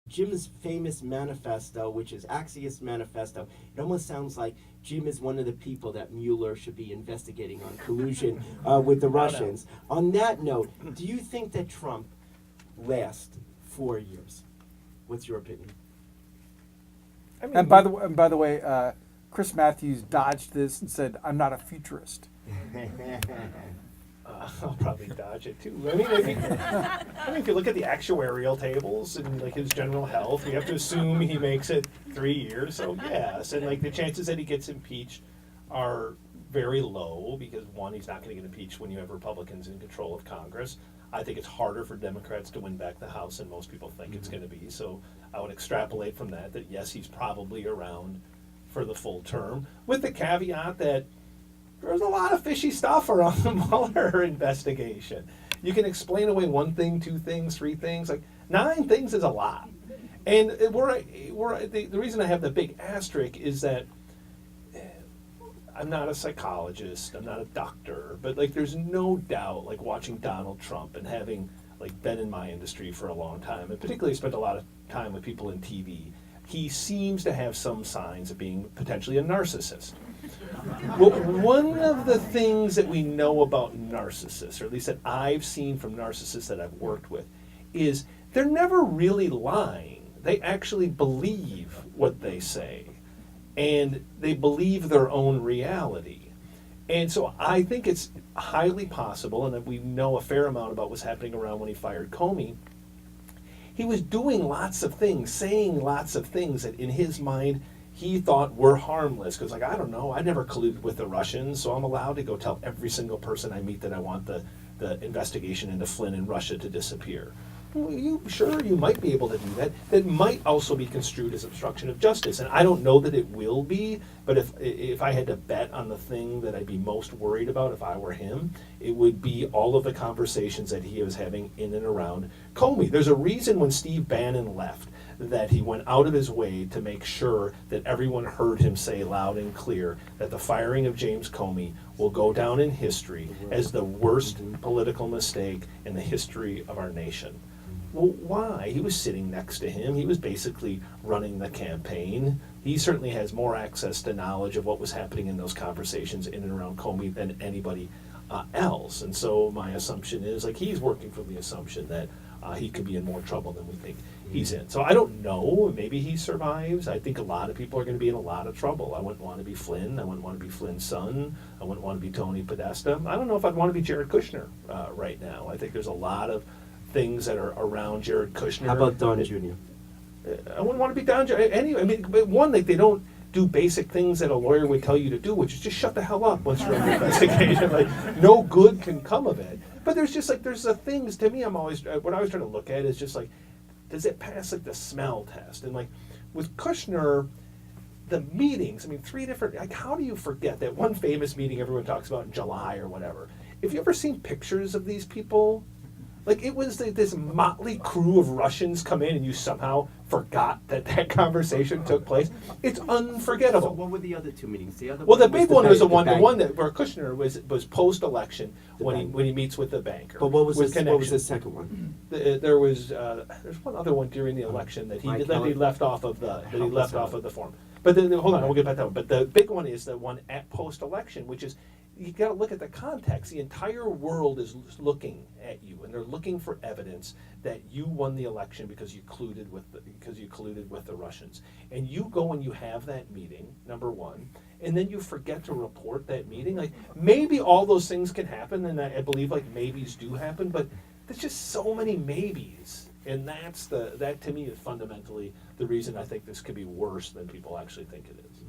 Jim's famous manifesto, which is Axios manifesto, it almost sounds like Jim is one of the people that Mueller should be investigating on collusion with the Russians. On that note, do you think that Trump lasts 4 years? What's your opinion? I mean, and by the way, Chris Matthews dodged this and said, "I'm not a futurist." I'll probably dodge it too. I mean, if you look at the actuarial tables and like his general health, we have to assume he makes it 3 years. So yes, and like the chances that he gets impeached are very low because one, he's not going to get impeached when you have Republicans in control of Congress. I think it's harder for Democrats to win back the House than most people think it's going to be. So I would extrapolate from that yes, he's probably around for the full term, with the caveat that there's a lot of fishy stuff around the Mueller investigation. You can explain away one thing, two things, three things. Like 9 things is a lot. And the reason I have the big asterisk is that I'm not a psychologist, I'm not a doctor, but like there's no doubt, like watching Donald Trump and having like been in my industry for a long time, and particularly spent a lot of time with people in TV, he seems to have some signs of being potentially a narcissist. Well, one of the things that we know about narcissists, or at least that I've seen from narcissists that I've worked with, is they're never really lying. They actually believe what they say, and they believe their own reality. And so I think it's highly possible, and we know a fair amount about what's happening around when he fired Comey. He was doing lots of things, saying lots of things that in his mind he thought were harmless. Because, like, I don't know, I never colluded with the Russians, so I'm allowed to go tell every single person I meet that I want the investigation into Flynn in Russia to disappear. Well, you might be able to do that. That might also be construed as obstruction of justice. And I don't know that it will be, but if I had to bet on the thing that I'd be most worried about if I were him, it would be all of the conversations that he was having in and around Comey. There's a reason when Steve Bannon left that he went out of his way to make sure that everyone heard him say loud and clear that the firing of James Comey will go down in history as the worst political mistake in the history of our nation. Well, why? He was sitting next to him. He was basically running the campaign. He certainly has more access to knowledge of what was happening in those conversations in and around Comey than anybody else. And so my assumption is, like, he's working from the assumption that he could be in more trouble than we think he's in. So I don't know. Maybe he survives. I think a lot of people are going to be in a lot of trouble. I wouldn't want to be Flynn. I wouldn't want to be Flynn's son. I wouldn't want to be Tony Podesta. I don't know if I'd want to be Jared Kushner right now. I think there's a lot of things that are around Jared Kushner. How about Don Jr.? I wouldn't want to be Don Jr. Anyway, I mean, one, like, they don't do basic things that a lawyer would tell you to do, which is just shut the hell up once you're under investigation. Like, no good can come of it. But there's just like, there's the things, to me, what I was trying to look at is just like, does it pass like the smell test? And like with Kushner, the meetings, I mean, 3 different, like, how do you forget that one famous meeting everyone talks about in July or whatever? Have you ever seen pictures of these people? Like, it was this motley crew of Russians come in and you somehow forgot that conversation took place. It's unforgettable. So what were the other 2 meetings? The big one was the one that where Kushner was post-election when he meets with the banker. But what was the second one? There's one other one during the election that he left off of the form. But then, hold on, we'll get back to that one. But the big one is the one at post-election, which is, you got to look at the context. The entire world is looking at you, and they're looking for evidence that you won the election because you colluded with the Russians. And you go and you have that meeting, number one, and then you forget to report that meeting. Like, maybe all those things can happen, and I believe like maybes do happen, but there's just so many maybes, and that to me is fundamentally the reason I think this could be worse than people actually think it is.